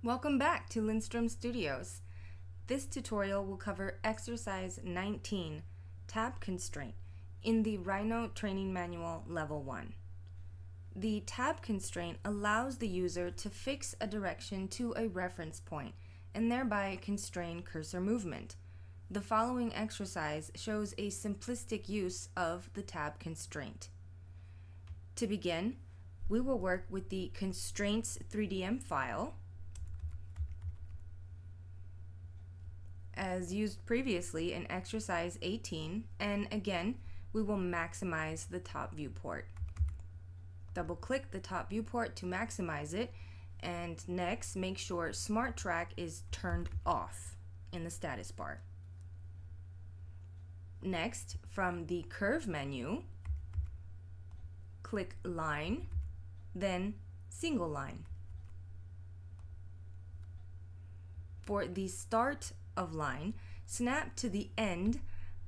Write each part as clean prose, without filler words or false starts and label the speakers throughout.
Speaker 1: Welcome back to Lindstrom Studios. This tutorial will cover exercise 19, tab constraint, in the Rhino Training Manual Level 1. The tab constraint allows the user to fix a direction to a reference point and thereby constrain cursor movement. The following exercise shows a simplistic use of the tab constraint. To begin, we will work with the constraints 3DM file as used previously in exercise 18, and again, we will maximize the top viewport. Double-click the top viewport to maximize it, and next, make sure Smart Track is turned off in the status bar. Next, from the Curve menu, click Line, then Single Line. For the start of line, snap to the end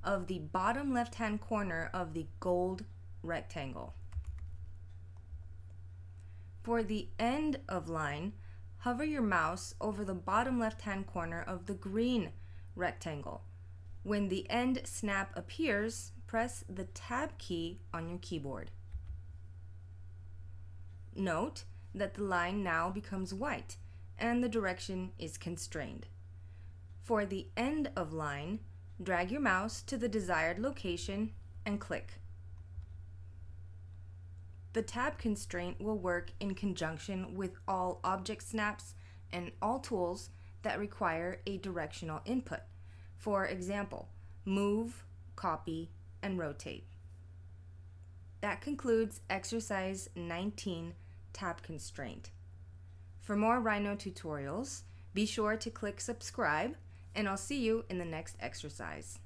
Speaker 1: of the bottom left-hand corner of the gold rectangle. For the end of line, hover your mouse over the bottom left-hand corner of the green rectangle. When the end snap appears, press the Tab key on your keyboard. Note that the line now becomes white and the direction is constrained. For the end of line, drag your mouse to the desired location and click. The tab constraint will work in conjunction with all object snaps and all tools that require a directional input. For example, move, copy, and rotate. That concludes exercise 19, tab constraint. For more Rhino tutorials, be sure to click subscribe, and I'll see you in the next exercise.